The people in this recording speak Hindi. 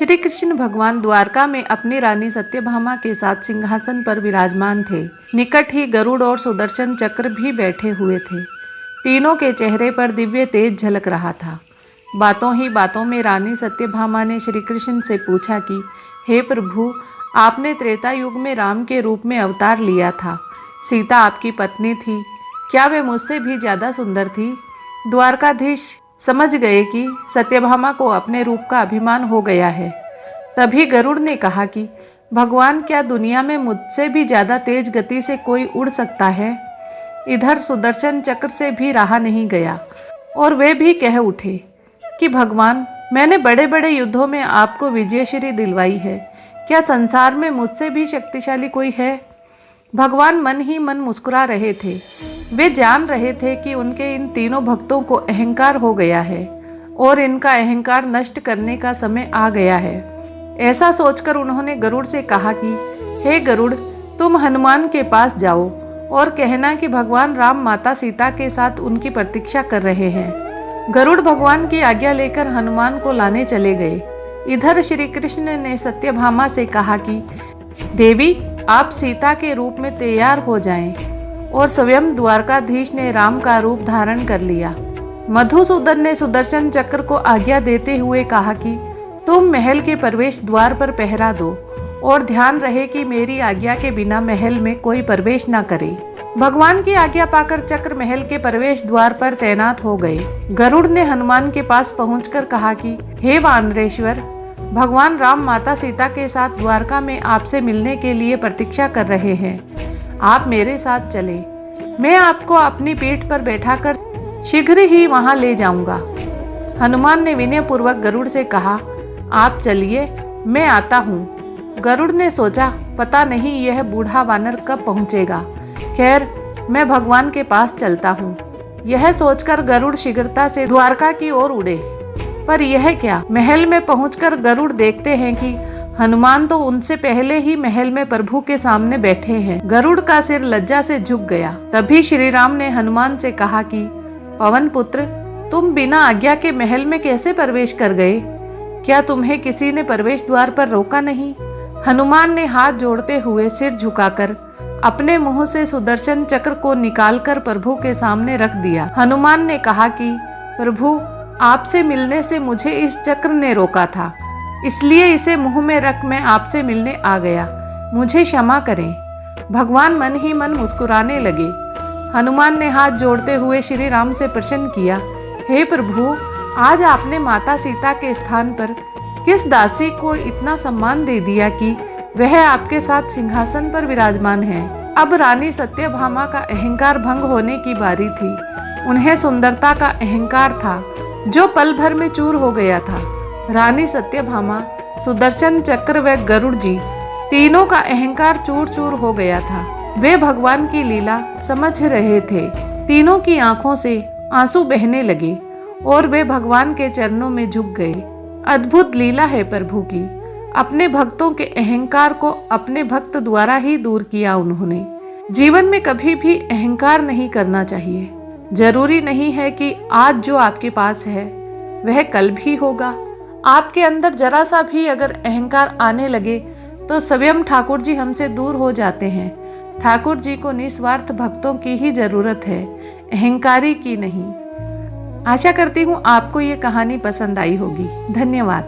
श्री कृष्ण भगवान द्वारका में अपनी रानी सत्यभामा के साथ सिंहासन पर विराजमान थे। निकट ही गरुड़ और सुदर्शन चक्र भी बैठे हुए थे। तीनों के चेहरे पर दिव्य तेज झलक रहा था। बातों ही बातों में रानी सत्यभामा ने श्री कृष्ण से पूछा कि हे प्रभु, आपने त्रेता युग में राम के रूप में अवतार लिया था। सीता आपकी पत्नी थी, क्या वे मुझसे भी ज़्यादा सुंदर थी? द्वारकाधीश समझ गए कि सत्यभामा को अपने रूप का अभिमान हो गया है। तभी गरुड़ ने कहा कि भगवान, क्या दुनिया में मुझसे भी ज़्यादा तेज गति से कोई उड़ सकता है? इधर सुदर्शन चक्र से भी रहा नहीं गया और वे भी कह उठे कि भगवान, मैंने बड़े बड़े युद्धों में आपको विजयश्री दिलवाई है, क्या संसार में मुझसे भी शक्तिशाली कोई है? भगवान मन ही मन मुस्कुरा रहे थे। वे जान रहे थे कि उनके इन तीनों भक्तों को अहंकार हो गया है और इनका अहंकार नष्ट करने का समय आ गया है। ऐसा सोचकर उन्होंने गरुड़ से कहा कि हे गरुड़, तुम हनुमान के पास जाओ और कहना कि भगवान राम माता सीता के साथ उनकी प्रतीक्षा कर रहे हैं। गरुड़ भगवान की आज्ञा लेकर हनुमान को लाने चले गए। इधर श्री कृष्ण ने सत्यभामा से कहा कि देवी, आप सीता के रूप में तैयार हो जाएं। और स्वयं द्वारकाधीश ने राम का रूप धारण कर लिया। मधुसूदन ने सुदर्शन चक्र को आज्ञा देते हुए कहा कि तुम महल के प्रवेश द्वार पर पहरा दो और ध्यान रहे कि मेरी आज्ञा के बिना महल में कोई प्रवेश न करे। भगवान की आज्ञा पाकर चक्र महल के प्रवेश द्वार पर तैनात हो गए। गरुड़ ने हनुमान के पास पहुंचकर कहा कि हे वानरेश्वर, भगवान राम माता सीता के साथ द्वारका में आपसे मिलने के लिए प्रतीक्षा कर रहे हैं। आप मेरे साथ चले, मैं आपको अपनी पीठ पर बैठाकर शीघ्र ही वहां ले जाऊंगा। हनुमान ने विनयपूर्वक गरुड़ से कहा, आप चलिए, मैं आता हूँ। गरुड़ ने सोचा, पता नहीं यह बूढ़ा वानर कब पहुँचेगा। खैर, मैं भगवान के पास चलता हूँ। यह सोचकर गरुड़ शीघ्रता से द्वारका की ओर उड़े। पर यह क्या, महल में पहुंचकर गरुड़ देखते हैं कि हनुमान तो उनसे पहले ही महल में प्रभु के सामने बैठे हैं। गरुड़ का सिर लज्जा से झुक गया। तभी श्री राम ने हनुमान से कहा कि पवन पुत्र, तुम बिना आज्ञा के महल में कैसे प्रवेश कर गए? क्या तुम्हें किसी ने प्रवेश द्वार पर रोका नहीं? हनुमान ने हाथ जोड़ते हुए सिर झुकाकर अपने मुंह से सुदर्शन चक्र को निकालकर प्रभु के सामने रख दिया। हनुमान ने कहा कि प्रभु, आपसे मिलने से मुझे इस चक्र ने रोका था, इसलिए इसे मुंह में रख मैं आपसे मिलने आ गया। मुझे क्षमा करें। भगवान मन ही मन मुस्कुराने लगे। हनुमान ने हाथ जोड़ते हुए श्री राम से प्रश्न किया, हे प्रभु, आज आपने माता सीता के स्थान पर किस दासी को इतना सम्मान दे दिया कि वह आपके साथ सिंहासन पर विराजमान है? अब रानी सत्यभामा का अहंकार भंग होने की बारी थी। उन्हें सुंदरता का अहंकार था जो पल भर में चूर हो गया था। रानी सत्यभामा, सुदर्शन चक्र व गरुड़ जी तीनों का अहंकार चूर चूर हो गया था। वे भगवान की लीला समझ रहे थे। तीनों की आंखों से आंसू बहने लगे और वे भगवान के चरणों में झुक गए। अद्भुत लीला है प्रभु की। अपने भक्तों के अहंकार को अपने भक्त द्वारा ही दूर किया उन्होंने। जीवन में कभी भी अहंकार नहीं करना चाहिए। जरूरी नहीं है कि आज जो आपके पास है वह कल भी होगा। आपके अंदर जरा सा भी अगर अहंकार आने लगे तो स्वयं ठाकुर जी हमसे दूर हो जाते हैं। ठाकुर जी को निस्वार्थ भक्तों की ही जरूरत है, अहंकारी की नहीं। आशा करती हूँ आपको ये कहानी पसंद आई होगी। धन्यवाद।